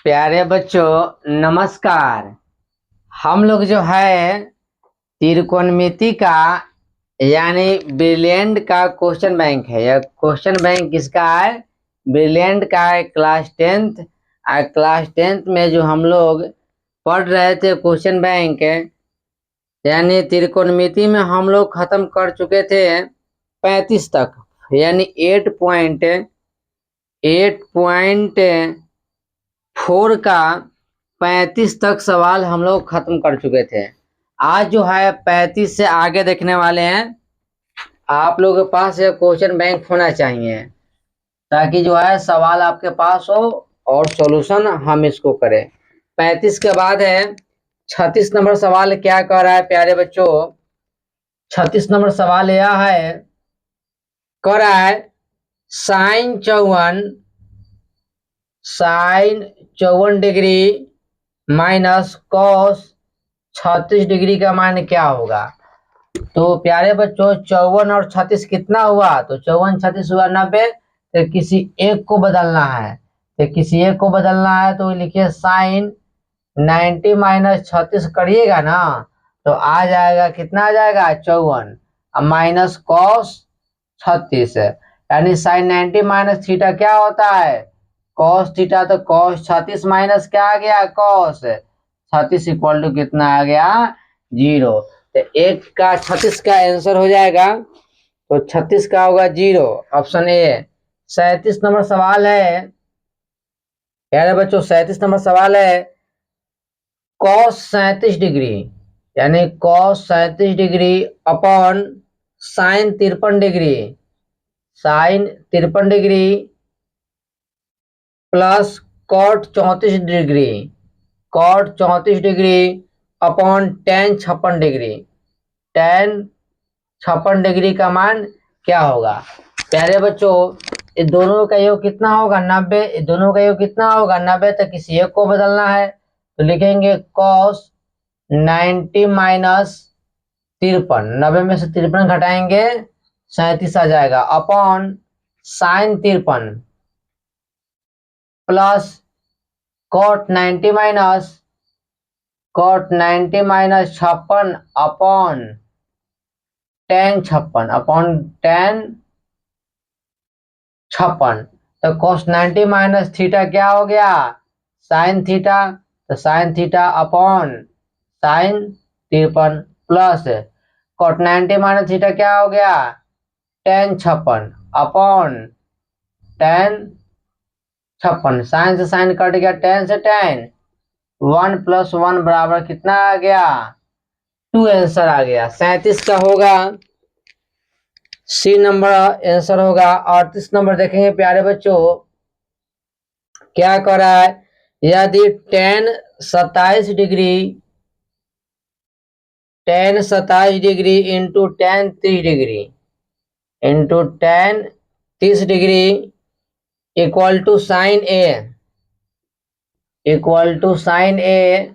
प्यारे बच्चों नमस्कार। हम लोग जो है त्रिकोणमिति का यानी ब्रिलियंट का क्वेश्चन बैंक है। यह क्वेश्चन बैंक किसका है? ब्रिलियंट का है, क्लास टेंथ। क्लास टेंथ में जो हम लोग पढ़ रहे थे क्वेश्चन बैंक यानी त्रिकोणमिति में हम लोग खत्म कर चुके थे 35 तक, यानी 8.4 का 35 तक सवाल हम लोग खत्म कर चुके थे। आज जो है 35 से आगे देखने वाले हैं। आप लोगों के पास ये क्वेश्चन बैंक होना चाहिए ताकि जो है सवाल आपके पास हो और सॉल्यूशन हम इसको करें। 35 के बाद है 36 नंबर सवाल। क्या कह रहा है प्यारे बच्चों? 36 नंबर सवाल यह है, कह रहा है sine 54 degree minus cos 36 degree का मान क्या होगा? तो प्यारे बच्चों 54 और 36 कितना हुआ? तो 54 36 हुआ 90। तो किसी एक को बदलना है, तो लिखिए साइन 90 माइनस 36 करिएगा ना तो आ जाएगा, कितना आ जाएगा? 54। अब माइनस कॉस 36 यानी साइन 90 माइनस थीटा क्या होता है? Cos theta. तो कॉस 36 माइनस क्या आ गया? कॉस 36 इक्वल टू कितना आ गया? 0। तो एक का 36 का आंसर हो जाएगा, तो 36 का होगा 0, ऑप्शन ए। 37 नंबर सवाल है प्यारे बच्चों, 37 नंबर सवाल है कॉस 37 डिग्री यानी cos 37 degree upon sine 53 degree plus cot 34 degree upon tan 56 degree का मान क्या होगा? प्यारे बच्चों ये दोनों का योग कितना होगा? 90। दोनों का योग कितना होगा? 90। तो किसी एक को बदलना है तो लिखेंगे कॉस 90 माइनस 53, 90 में से 53 घटाएंगे 37 आ जाएगा, upon sine 53 plus cot 90 minus 56 upon tan 56। तो कॉस 90 माइनस थीटा क्या हो गया? Sine theta. तो sine theta upon sine 53 plus cot 90 minus theta क्या हो गया? Tan 56 upon tan 56। साइन से साइन कट गया, टेन से टेन, 1 + 1 बराबर कितना आ गया? 2 आंसर आ गया। 37 का होगा सी नंबर आंसर होगा। 38 नंबर देखेंगे प्यारे बच्चों, क्या कर रहा है? यदि tan 27 degree into tan 30 degree equal to sine A,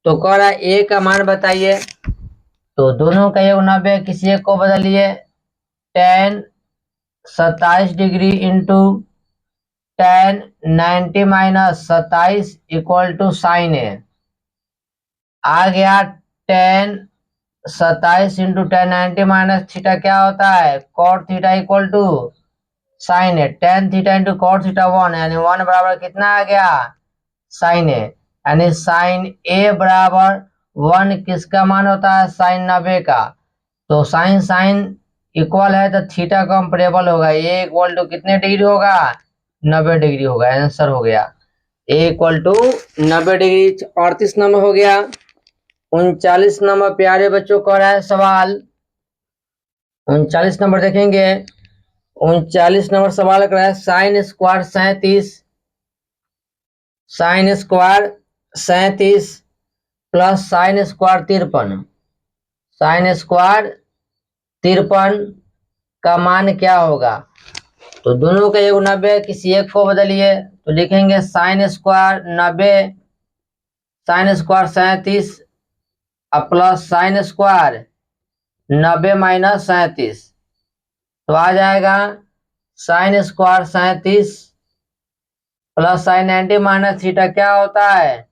तो कह रहा है ए का मान बताइए। तो दोनों का योग 90, किसी एक को बदलिए। Tan 27 degree into tan 90 minus 27 equal to sine A आ गया। Tan 27 into tan 90 minus theta क्या होता है? Cot theta equal to sine A. Tan theta into cot theta 1, यानी 1 बराबर कितना आ गया? साइन ए। यानी साइन ए बराबर 1 किसका मान होता है? साइन 90 का। तो साइन साइन इक्वल है तो थीटा कंपेरेबल होगा। ए इक्वल टू कितने डिग्री होगा? 90 डिग्री होगा। आंसर हो गया ए इक्वल टू 90 डिग्री। 38 नंबर हो गया। 39 नंबर प्यारे बच्चों का रहा है सवाल। 39 नंबर देखेंगे। 39 नंबर सवाल कर रहा है sine square 37 plus sine square 53 का मान क्या होगा? तो दोनों का योग 90, किसी एक को बदलिए तो लिखेंगे sine square 37 plus sine square 90 minus 37, तो आ जाएगा sine square 37 plus sine 90 minus theta क्या होता है,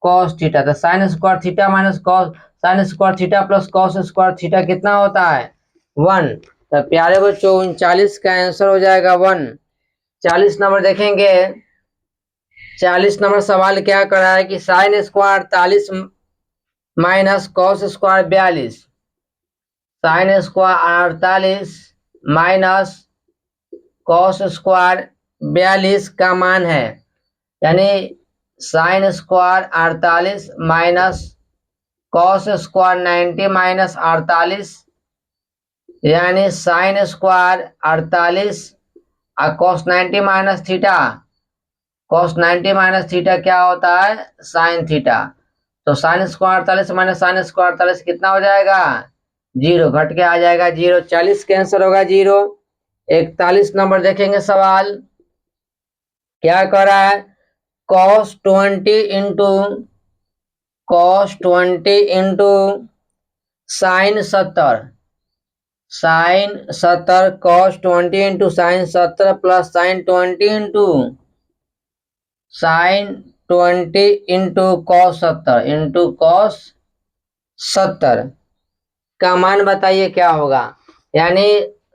कॉस थीटा। तो sign square theta minus cos, sign square theta plus cos square theta कितना होता है, 1। तो प्यारे बच्चों 39 का आंसर हो जाएगा 1। 40 नंबर देखेंगे। 40 नंबर सवाल क्या कर रहा है कि sine square 48 minus cos square 42, sine square 48 minus cos square 42 का मान है, यानी sine square 48 minus cos square 90 minus 48, यानी साइन स्क्वायर 48 और cos 90 minus theta, cos 90 minus theta क्या होता है, साइन थीटा। तो sine square 48 minus sine square 48 कितना हो जाएगा, 0, घट के आ जाएगा 0। 40 का आंसर होगा 0। 41 नंबर देखेंगे सवाल क्या कर रहा है, cos 20 into sine 70, sine 70 cos 20 into sine 70 plus sine 20 into sine 20 into cos 70 into cos 70 का मान बताइए क्या होगा। यानी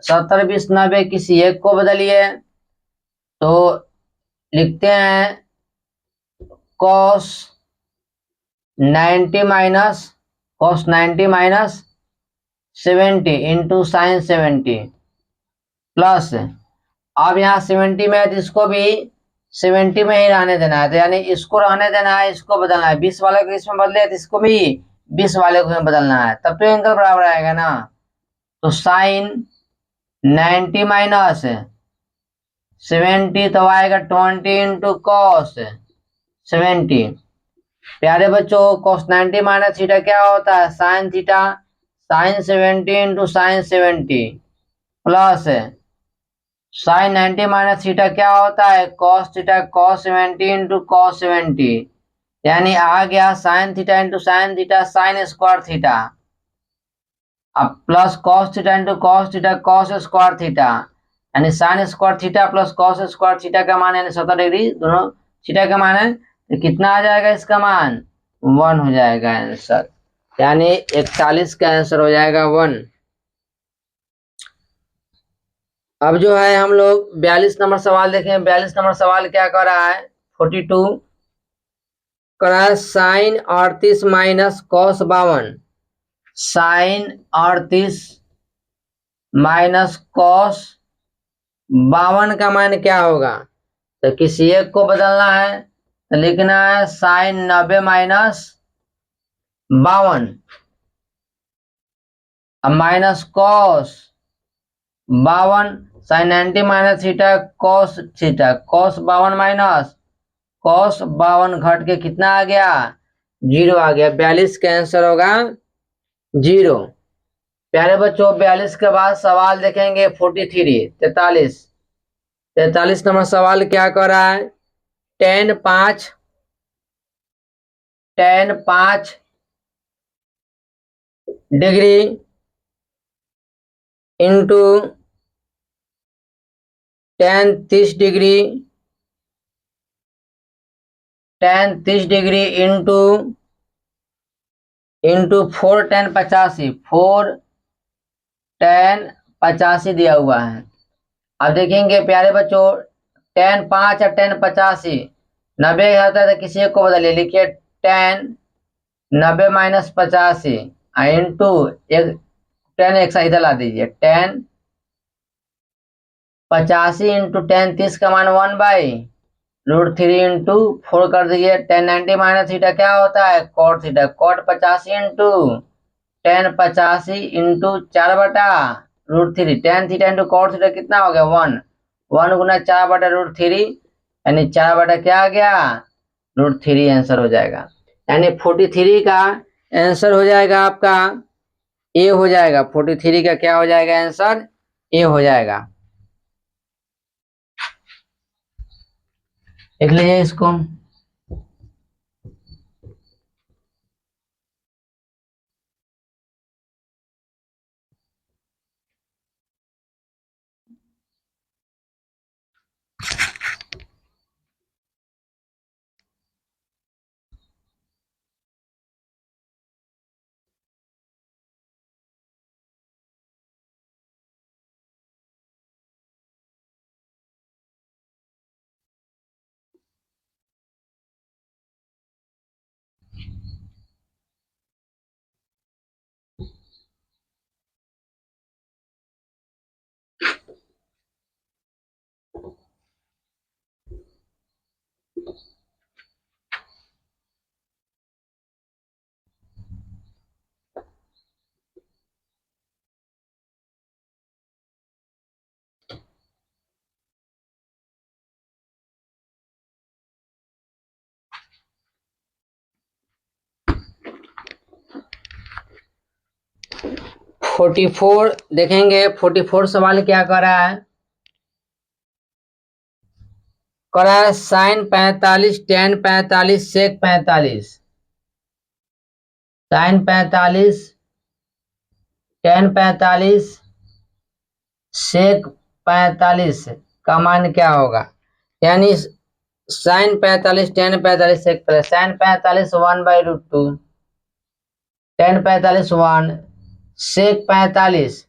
70 20 90 किसी एक को बदलिए, तो लिखते हैं cos 90 minus cos 90 minus 70 into sine 70 plus, अब यहाँ 70 में है तो इसको भी 70 में ही रहने देना है, तो यानी इसको रहने देना है, इसको बदलना है, 20 वाले को इसमें बदले तो इसको भी 20 वाले को बदलना है, तब तो इनका बराबर आएगा ना। तो साइन 90 माइनस 70 तो आएगा 20 इंटू कॉस 70। प्यारे बच्चों कॉस 90 माइनस थीटा क्या होता है, sine theta, sine 70 into sine 70 plus sine 90 minus theta क्या होता है, cos theta cos 70 into cos 70, यानी आ गया sine theta into sine theta sine square theta, अब plus cos theta into cos theta cos square theta, यानी sine square theta plus cos square theta का मान यानी 70 डिग्री दोनों थीटा का मान है, तो कितना आ जाएगा इसका मान, 1 हो जाएगा आंसर, यानी 41 का आंसर हो जाएगा 1। अब जो है हम लोग 42 नंबर सवाल देखें। 42 नंबर सवाल क्या कर रहा है, 42 कर रहा है sine 38 minus cos 52, sine 38 minus cos 52 का मान क्या होगा। तो किसी एक को बदलना है, तो लिखना है साइन 90 माइनस 52 अब minus cos 52, sine 90 minus theta cos 52 minus cos 52 घट के कितना आ गया, 0 आ गया। 42 का आंसर होगा 0। प्यारे बच्चों 42 के बाद सवाल देखेंगे 43 43 नंबर सवाल क्या कर रहा है, ten 5 degree into tan 30 degree into into 4 tan 85 दिया हुआ है। अब देखेंगे प्यारे बच्चों tan 5 और tan 85 90 होता है, तो किसी एक को बदलिए, लिखिए tan 90 माइनस 85 इंटू एक tan एक साइड ला दीजिए, tan 85 इंटू tan 30 का मान 1/√3 इंटू 4 कर दीजिए, tan 90 माइनस थीटा क्या होता है, cot theta, cot 85 into tan 85 into 4/√3, tan theta into cot theta कितना हो गया, 1 गुना 4/√3, यानी 4 क्या आ गया, √3 आंसर हो जाएगा। यानी 43 का आंसर हो जाएगा आपका ए हो जाएगा। 43 का क्या हो जाएगा आंसर, ए हो जाएगा। देख लीजिए इसको। 44 देखेंगे। 44 सवाल क्या कर रहा है? कर रहा है साइन 45 टेन 45 सेक 45। साइन 45 टेन 45 सेक 45 का मान क्या होगा? यानी साइन 45 टेन 45 सेक 45, साइन 45 1/√2, टेन 45 1, सेक 45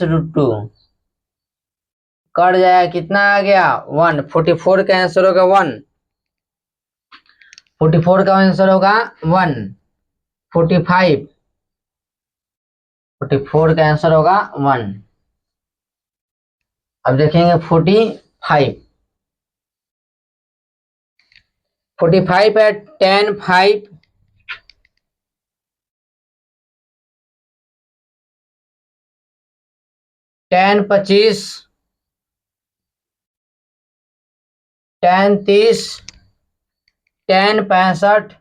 √2 कट जाएगा, कितना आ गया 1। 44 का आंसर होगा 1। 44 का आंसर होगा 1। 45 44 का आंसर होगा 1। अब देखेंगे 45 है ten 5 ten 25 ten 30 ten 65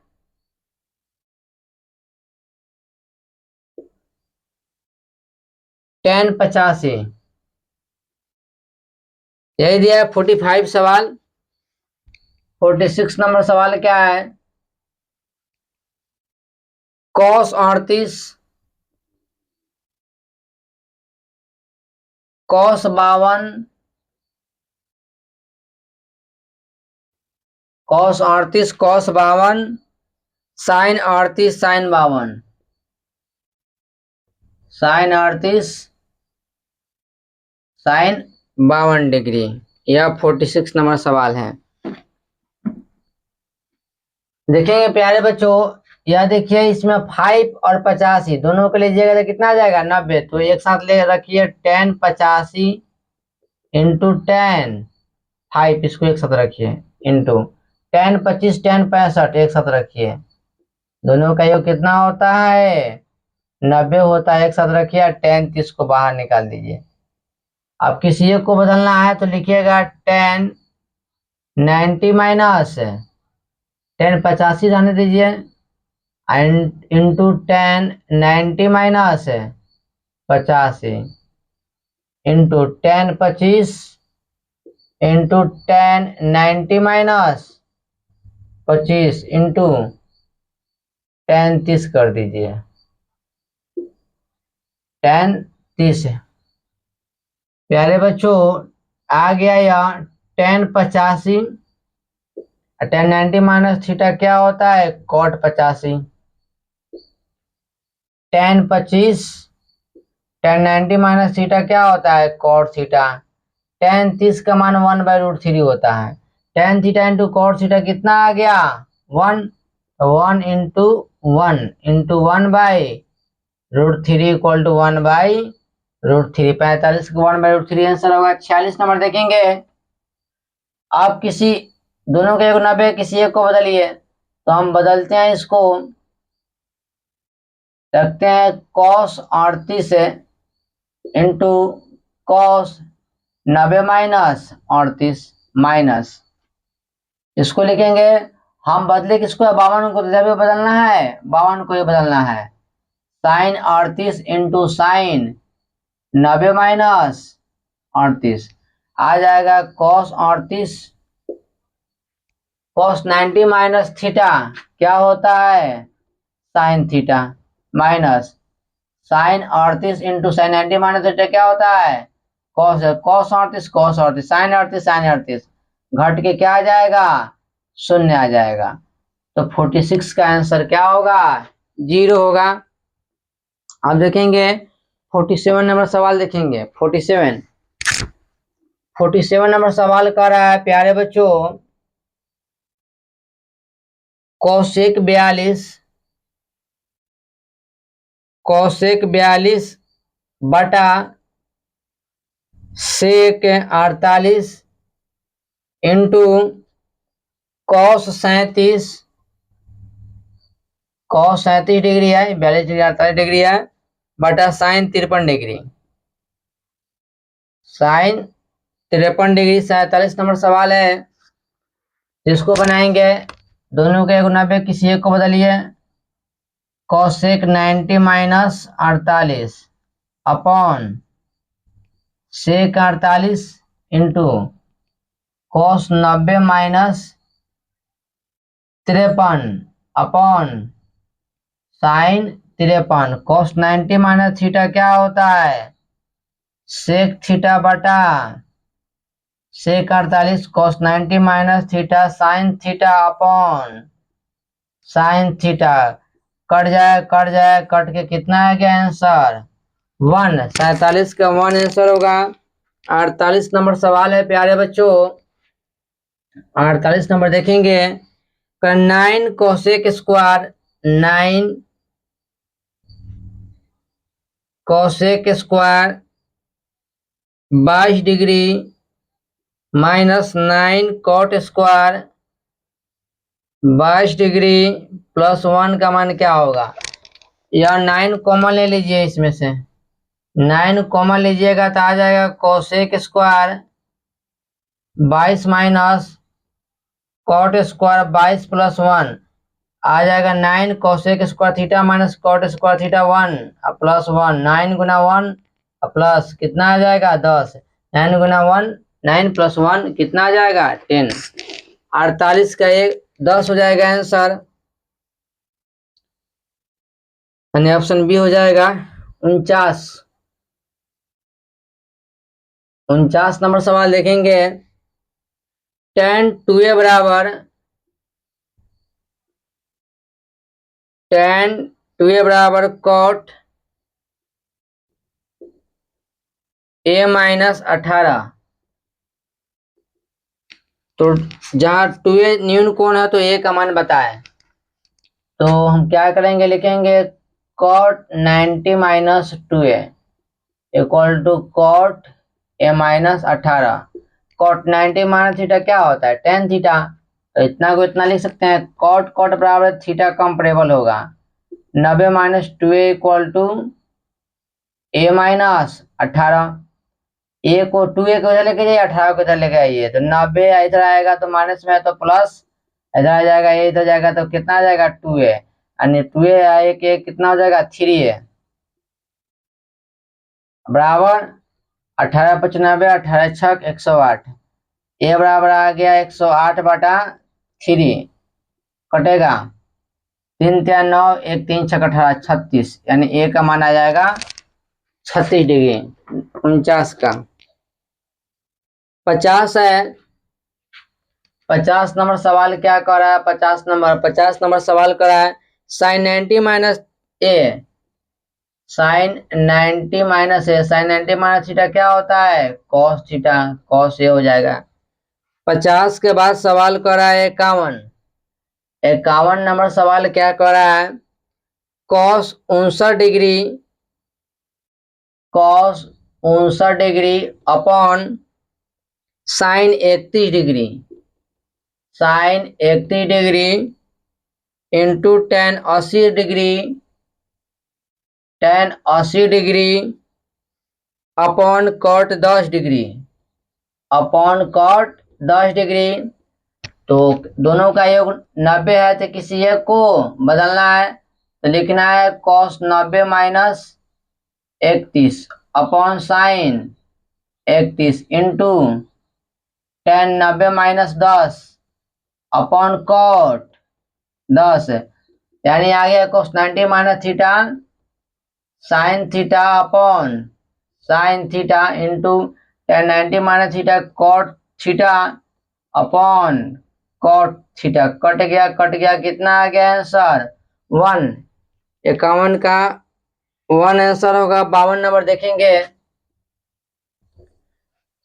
ten 85। यही दिया है 45 सवाल। 46 नंबर सवाल क्या है? Cos 38 cos 52 cos 38 cos 52 sine 38 sine 52, sine 38 sine 52 degree. यह 46 नंबर सवाल है। देखेंगे प्यारे बच्चों, यह देखिए इसमें 5 और 85 दोनों को लीजिएगा तो कितना आ जाएगा 90। तो एक साथ ले रखिए टेन 85 इंटू टेन 5, इसको एक साथ रखिए इंटू टेन 25 टेन 65 एक साथ रखिए। दोनों का योग कितना होता है 90 होता है। एक साथ रखिए टेन 30 को बाहर निकाल दीजिए। अब किसी एक को बदलना है तो लिखिएगा टेन 90 माइनस टेन 85 जाने दीजिए into tan 90 minus 85 into ten 25 into tan 90 minus 25 into tan 30 कर दीजिए। टेन 30 प्यारे बच्चों आ गया यह टेन 85 टेन 90 माइनस थीटा क्या होता है cot 85। Tan 25 tan 90 minus theta क्या होता है कॉट थीटा। टेन 30 का मान 1/√3 होता है। Tan theta into cot theta कितना आ गया 1। 1 इंटू 1/√3 इक्वल टू 1/√3। 45 का 1/√3 आंसर होगा। 46 नंबर देखेंगे। आप किसी दोनों के 90 किसी एक को बदलिए तो हम बदलते हैं, इसको रखते हैं cos 38 into cos 90 minus 38 minus इसको लिखेंगे हम बदले किसको 52 को, तो जब बदलना है 52 को ही बदलना है। साइन 38 इंटू साइन 90 माइनस 38 आ जाएगा कॉस 38 कॉस 90 माइनस थीटा क्या होता है sine theta minus sine 38 into sine 90 minus theta क्या होता है कॉस 38 साइन 38 साइन 38 घट के क्या आ जाएगा 0 आ जाएगा। तो 46 का आंसर क्या होगा 0 होगा। अब देखेंगे 47 नंबर सवाल देखेंगे। 47 नंबर सवाल कर रहा है प्यारे बच्चों कौशिक 42 बटा सेक 48 इंटू कॉस 37 डिग्री है 42 डिग्री 48 डिग्री है बटा sine 53 degree. Sine 53 degree 47 number सवाल है जिसको बनाएंगे दोनों के 90 किसी एक को बदलिए cosec 90 minus 48 upon sec 48 into cos 90 minus 53 upon sine 53। Cos 90 minus theta क्या होता है? सेक थीटा बटा sec 48 cos 90 minus theta sine theta upon sine theta. कट जाए कट के कितना आ गया आंसर? 1। 47 का 1 आंसर होगा। 48 नंबर सवाल है प्यारे बच्चों। 48 नंबर देखेंगे। 9 cosec square 9 cosec square 22 degree minus 9 cot square 22 degree plus 1 का मान क्या होगा? यह 9 कॉमन ले लीजिए, इसमें से 9 कॉमन लीजिएगा तो आ जाएगा cosec square 22 minus cot square 22 plus 1 आ जाएगा 9 cosec square theta minus cot square theta 1 plus 1। 9 गुना 1 प्लस कितना आ जाएगा? 10। 9 गुना 1 9 प्लस 1 कितना आ जाएगा? 10। 48 का 10 हो जाएगा आंसर, यानी ऑप्शन बी हो जाएगा 49। 49 नंबर सवाल देखेंगे। tan 2a बराबर cot a माइनस 18। तो जहाँ 2a न्यून कोण है तो a का मान बताए, तो हम क्या करेंगे? लिखेंगे cot 90 minus 2a equal to cot a minus 18। cot 90 minus theta क्या होता है? tan theta. तो इतना को इतना लिख सकते हैं, cot बराबर थीटा कंपेरेबल होगा। 90 minus 2a equal to a minus 18। A को 2a को इधर लेके जाइए, 18 को इधर लेके आइए, तो 90 इधर आएगा तो माइनस में है तो प्लस, इधर आ जाएगा ये इधर जाएगा तो कितना आ जाएगा? 2a, यानी 2a आए के कितना हो जाएगा? 3a बराबर 18 95 18 छक 108। ए बराबर आ गया 108 बटा 3, कटेगा 3 3 9 1 3 6 18 36, यानी ए का मान आ जाएगा 36 डिग्री। 49 का 50 है। 50 नंबर सवाल क्या कर रहा है? 50 नंबर सवाल कर रहा है साइन 90 माइनस ए साइन 90 माइनस ए। साइन 90 माइनस थीटा क्या होता है? कॉस थीटा, कॉस ए हो जाएगा। 50 के बाद सवाल कर रहा है 51। 51 नंबर सवाल क्या कर रहा है? Cos 59 degree upon sine 31 degree, sine 31 degree into tan 80 degree, tan 80 degree upon cot 10 degree, upon cot 10 degree. तो दोनों का योग 90 है तो किसी एक को बदलना है, तो लिखना है cos 90 minus 31 upon sine 31 into tan 90 minus 10 upon cot 10, यानी आ गया cos 90 minus theta sine theta upon sine theta into tan 90 minus theta cot theta upon cot theta. कट गया कितना आ गया आंसर? 1। 51 का 1 आंसर होगा। 52 नंबर देखेंगे।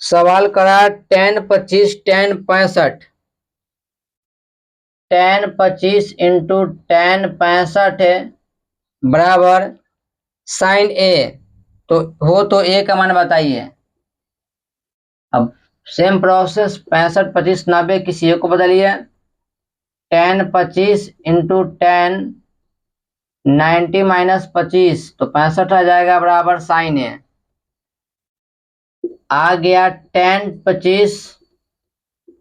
सवाल करा tan 25 tan 65, tan 25 into tan 65 बराबर साइन ए, तो हो तो ए का मान बताइए। अब सेम प्रोसेस 65 25 90 किसी एक को बदलिए। tan 25 इंटू tan 90 माइनस 25 तो 65 आ जाएगा बराबर साइन ए। आ गया tan 25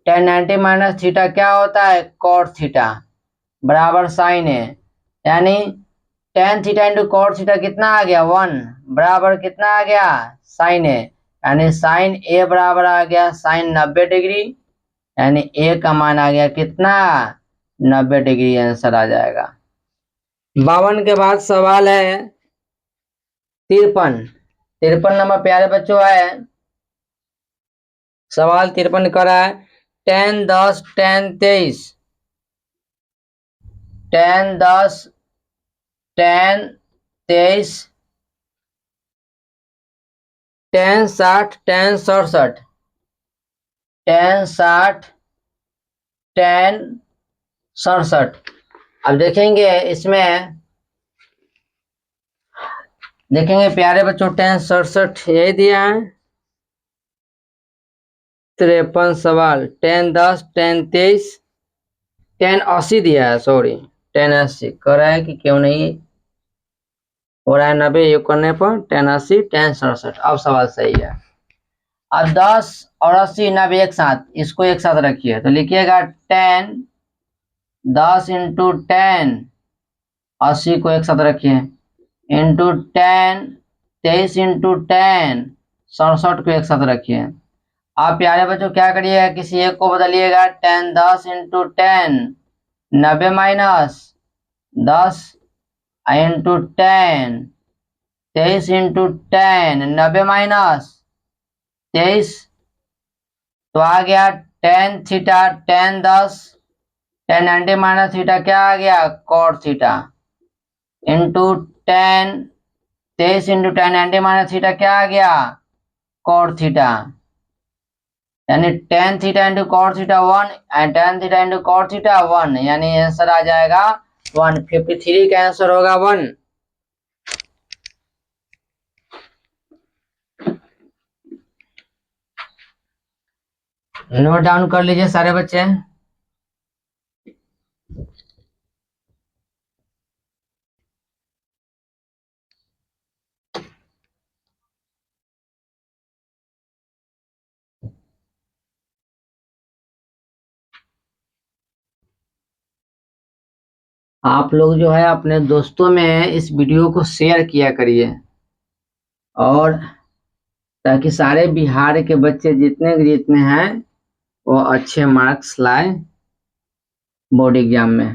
tan 90 माइनस थीटा क्या होता है? कॉट थीटा बराबर साइन ए, यानी tan theta into cot theta कितना आ गया 1 बराबर कितना आ गया साइन ए, यानी साइन ए बराबर आ गया साइन 90 डिग्री, यानी ए का मान आ गया कितना 90 डिग्री आंसर आ जाएगा। 52 के बाद सवाल है 53 नंबर प्यारे बच्चों है सवाल 53 कर रहा है 10 10 10 23 10 10 10 23 10 60 10 67 10 60 10 67। अब देखेंगे इसमें देखेंगे प्यारे बच्चों 10 67 यही दिया है 53 सवाल 10 10 10 23 10 80 दिया है सॉरी 10 80 कह रहा है कि क्यों नहीं हो रहा है 90 योग करने पर 10 80 10 67। अब सवाल सही है। अब 10 और 80 90 एक साथ इसको एक साथ रखिए तो लिखिएगा 10 10 इंटू 10 80 को एक साथ रखिए इंटू 10 23 इंटू 10 67 को एक साथ रखिए। आप प्यारे बच्चों क्या करिएगा किसी एक को बदलिएगा 10 10 into 10 90 minus 10 into 10 23 into 10 90 minus 23 तो आ गया 10 थीटा 10 10 10 90 माइनस थीटा क्या आ गया cot theta into 10 23 into 10 90 minus theta क्या आ गया कॉट थीटा, यानी tan theta into cot theta 1 and tan theta into cot theta 1, यानी आंसर आ जाएगा 153 का आंसर होगा 1। नोट डाउन कर लीजिए सारे बच्चे। आप लोग जो है अपने दोस्तों में इस वीडियो को शेयर किया करिए और ताकि सारे बिहार के बच्चे जितने जितने हैं वो अच्छे मार्क्स लाए बोर्ड एग्जाम में।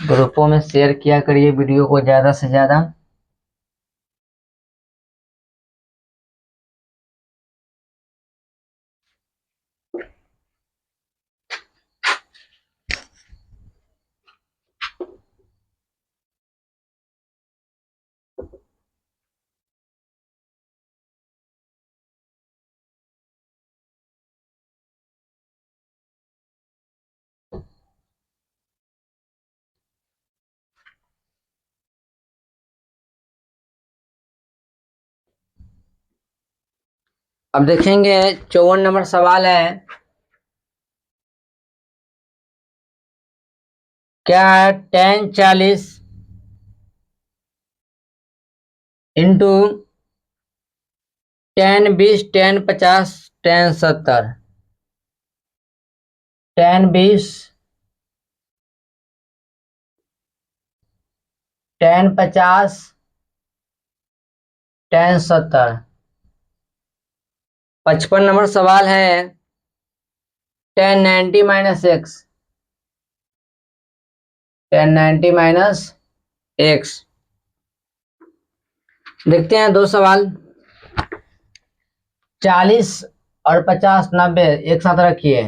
ग्रुपों में शेयर किया करिए वीडियो को ज्यादा से ज्यादा। अब देखेंगे 54 नंबर सवाल है क्या है 10 40 इंटू 10 20 10 50 10 70 10 20 10 50 10 70। 55 नंबर सवाल है 10 90 माइनस एक्स 10 90 माइनस एक्स। देखते हैं दो सवाल 40 और 50 90 एक साथ रखिए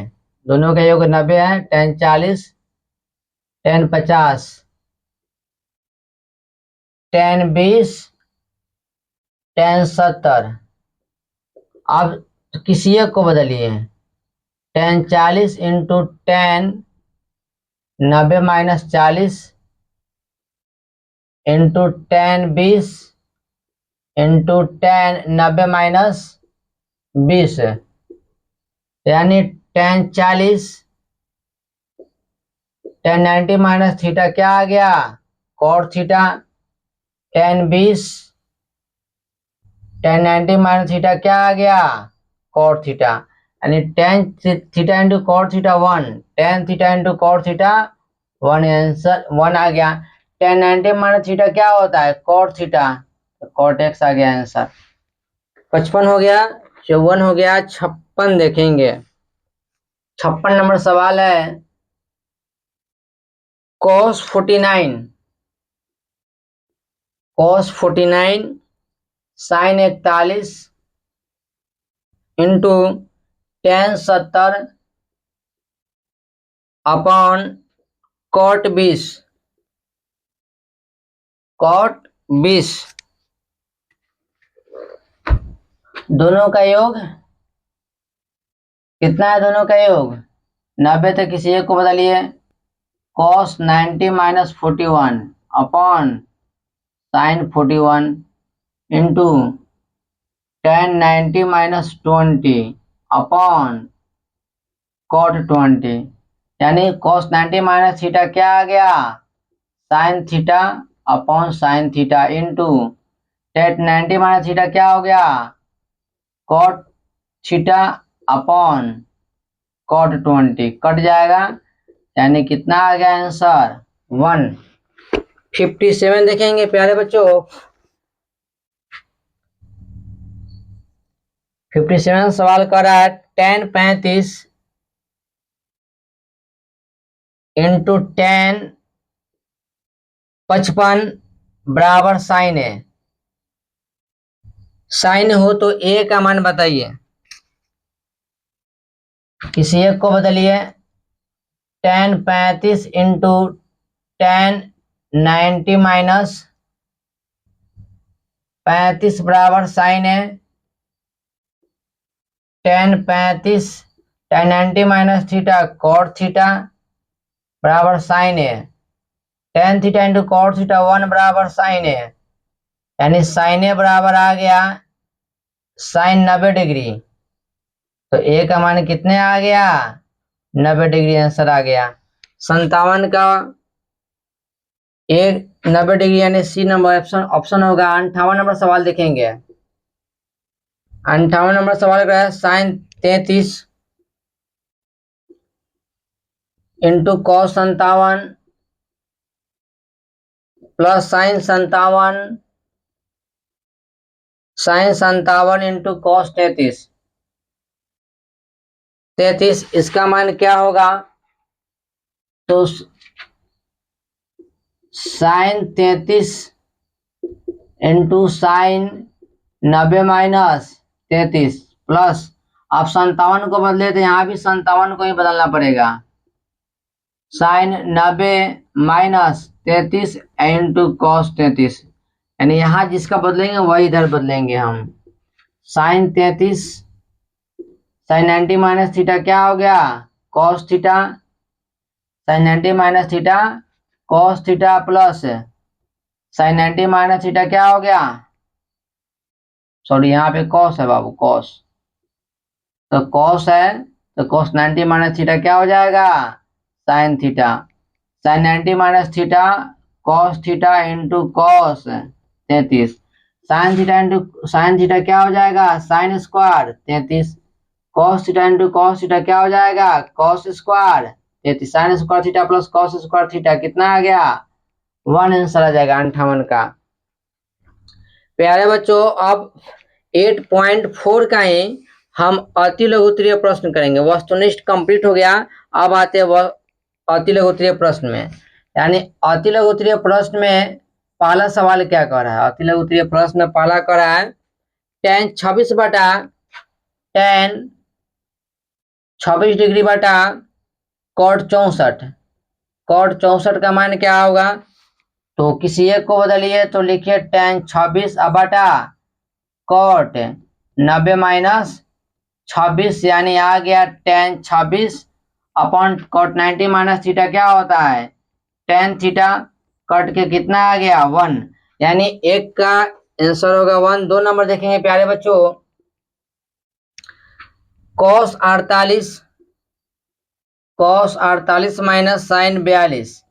दोनों का योग 90 है 10 40 10 50 10 20 10 70। अब किसी एक को बदलिए 10 40 into 10 90 minus 40 into 10 20 into 10 90 minus 20, यानी 10 40 10 90 माइनस थीटा क्या आ गया कॉट थीटा 10 20 10 90 माइनस थीटा क्या आ गया कॉट थीटा, यानी tan theta into cot theta 1 tan theta into cot theta one answer 1 आ गया। tan 90 माइनस थीटा क्या होता है? cot थीटा, तो cot x आ गया आंसर। 55 हो गया, 54 हो गया, 56 देखेंगे। 56 नंबर सवाल है cos 49 sin 41 into tan 70 upon cot 20 दोनों का योग कितना है? दोनों का योग 90 तक किसी एक को बदलिए। cos 90 minus 41 upon sin 41 into tan 90 minus 20 upon cot 20, यानी cos 90 माइनस थीटा क्या आ गया? sin theta upon sin theta into tan 90 minus theta क्या हो गया? cot theta upon cot 20 cut जाएगा, यानी कितना आ गया आंसर? 157 देखेंगे प्यारे बच्चों। 57 सवाल कर रहा है tan 35 इंटू tan 55 बराबर साइन है। साइन हो तो a का मान बताइए। किसी एक को बदलिए। tan 35 इंटू tan 90 माइनस 35 बराबर साइन है। tan 35 tan 90 minus theta cot theta बराबर साइन है। tan theta into cot theta 1 बराबर साइन है, यानी साइन ए बराबर आ गया साइन 90 डिग्री। तो ए का मान कितने आ गया? 90 डिग्री आंसर आ गया। 57 का एक 90 डिग्री, यानी सी नंबर ऑप्शन होगा। 58 नंबर सवाल देखेंगे। 58 नंबर सवाल का है sine 33 into cos 57 plus sine 57 into cos 33, इसका मान क्या होगा? तो sine 33 into sine 90 minus 33 plus, आप 57 को बदले तो यहाँ भी 57 को ही बदलना पड़ेगा। साइन 90 माइनस 33 इंटू cos 33, यानी यहाँ जिसका बदलेंगे वही इधर बदलेंगे हम। साइन 33 साइन 90 माइनस थीटा क्या हो गया? cos theta, sine 90 minus theta cos theta plus sine 90 minus theta क्या हो गया? सॉरी, यहाँ पे cos है बाबू, cos। तो cos है तो cos 90 माइनस थीटा क्या हो जाएगा? Sine theta. Sine 90 minus theta cos theta into cos 33, sine theta into sine theta क्या हो जाएगा? Sine square 33, cos theta into cos theta क्या हो जाएगा? cos square 33, sine square theta plus cos square theta कितना आ गया? 1 आंसर आ जाएगा 58 का। प्यारे बच्चों, अब 8.4 का ही हम अति लघुत्तरीय प्रश्न करेंगे। वस्तुनिष्ठ कंप्लीट हो गया, अब आते हैं वह अति लघुत्तरीय प्रश्न में। यानी अति लघुत्तरीय प्रश्न में पहला सवाल क्या कर रहा है? अति लघुत्तरीय प्रश्न में पहला कर रहा है tan 26 बटा tan 26 डिग्री बटा cot 64। cot 64 का मान क्या होगा? तो किसी एक को बदलिए, तो लिखिए tan 26 बटा cot 90 माइनस 26, यानी आ गया tan 26 upon cot 90 minus theta क्या होता है? tan theta. कट के कितना आ गया? 1, यानी एक का आंसर होगा 1। 2 नंबर देखेंगे प्यारे बच्चों। cos 48 माइनस साइन 42,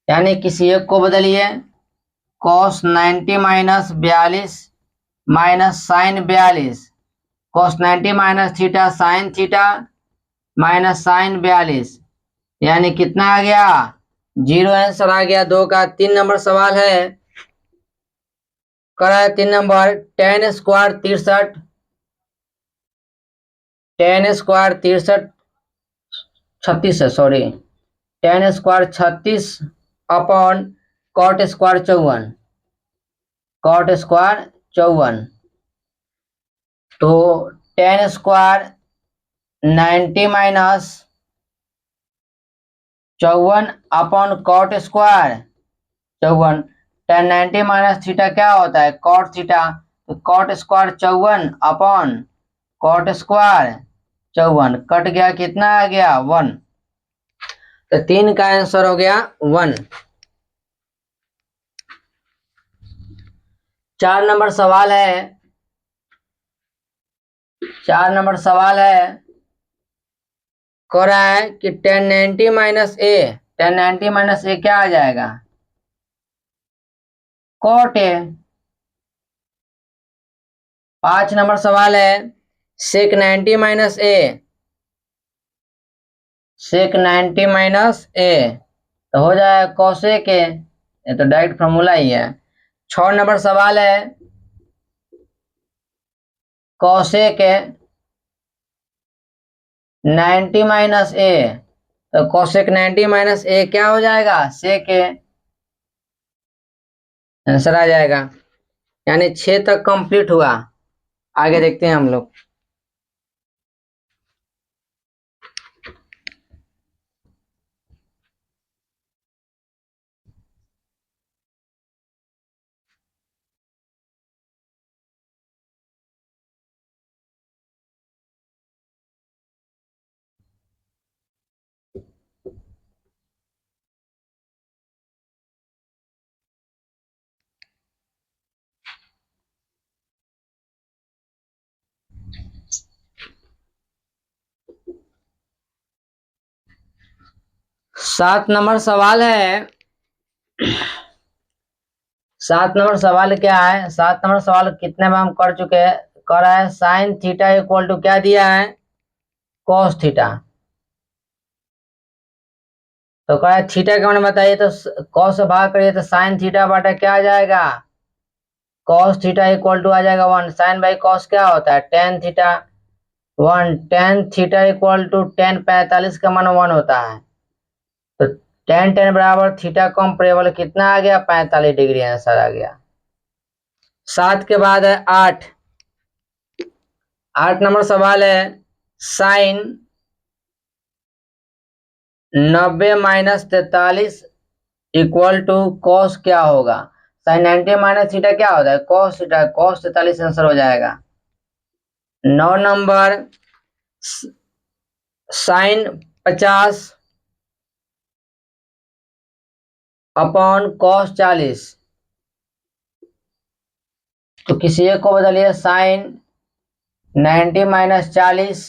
यानी किसी एक को बदलिए। cos 90 minus 42 minus sine 42, cos 90 minus theta sine theta minus sine 42, यानी कितना आ गया? जीरो आंसर आ गया 2 का। 3 नंबर सवाल है, करा है 3 number, tan square 63, tan square 63 36 है, sorry, tan square 36 upon cot square 54, cot square 54। तो tan square 90 minus 54 upon cot square 54। Tan 90 minus theta क्या होता है, कॉट थीटा। तो cot square 54 upon cot square 54 कट गया, कितना आ गया 1। तो 3 का आंसर हो गया 1। 4 नंबर सवाल है, 4 नंबर सवाल है, कह रहा है कि टेन 90 माइनस ए, टेन 90 माइनस ए क्या आ जाएगा, कॉट ए। 5 नंबर सवाल है, सेक 90 माइनस ए, सेक 90 माइनस ए तो हो जाएगा कॉसेक ए, ये तो डायरेक्ट फॉर्मूला ही है। 6 नंबर सवाल है, कॉसेक 90 माइनस ए, तो कॉसेक 90 माइनस ए क्या हो जाएगा, सेक ए, आंसर आ जाएगा। यानी 6 तक कंप्लीट हुआ। आगे देखते हैं हम लोग। सात नंबर सवाल है, 7 नंबर सवाल क्या है, 7 नंबर सवाल कितने में हम कर चुके हैं, कर रहा है साइन थीटा इक्वल टू क्या दिया है, कॉस थीटा। तो कह रहा है थीटा के मैंने बताइए, तो कॉस से भाग करिए तो साइन थीटा बटा क्या आ जाएगा, कॉस थीटा इक्वल टू आ जाएगा 1। साइन बाई कॉस क्या होता है, tan theta 1, tan theta equal to tan 45 का मान 1 होता है। तो टेन टेन बराबर थीटा कंपेरेबल कितना आ गया, 45 डिग्री, आंसर आ गया। 7 के बाद है 8। 8 नंबर सवाल है, sine 90 minus 43 equal to cos क्या होगा। साइन 90 माइनस थीटा क्या होता है, कॉस थीटा, कॉस 43 आंसर हो जाएगा। 9 नंबर, साइन 50 अपॉन कॉस 40। तो किसी एक को बदलिए, sine 90 minus 40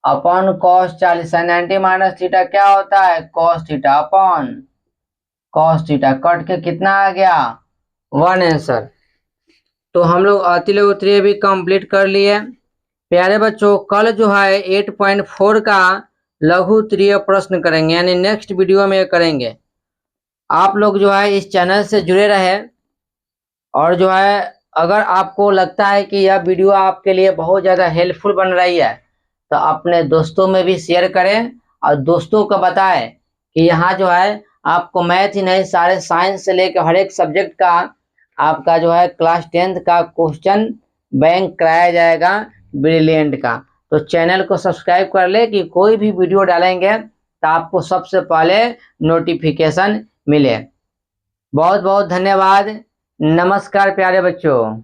upon cos 40। Sine 90 minus theta क्या होता है, cos theta upon cos theta, कट के कितना आ गया 1 आंसर। तो हम लोग अतिले उत्तरीय भी कंप्लीट कर लिए। प्यारे बच्चों, कल जो है 8.4 का लघु उत्तरीय प्रश्न करेंगे, यानी नेक्स्ट वीडियो में करेंगे। आप लोग जो है इस चैनल से जुड़े रहे, और जो है अगर आपको लगता है कि यह वीडियो आपके लिए बहुत ज़्यादा हेल्पफुल बन रही है, तो अपने दोस्तों में भी शेयर करें और दोस्तों को बताएं कि यहाँ जो है आपको मैथ ही नहीं, सारे साइंस से लेकर हर एक सब्जेक्ट का आपका जो है क्लास 10th का क्वेश्चन बैंक कराया जाएगा, ब्रिलियंट का। तो चैनल को सब्सक्राइब कर ले कि कोई भी वीडियो डालेंगे तो आपको सबसे पहले नोटिफिकेशन मिले। बहुत बहुत धन्यवाद। नमस्कार प्यारे बच्चों।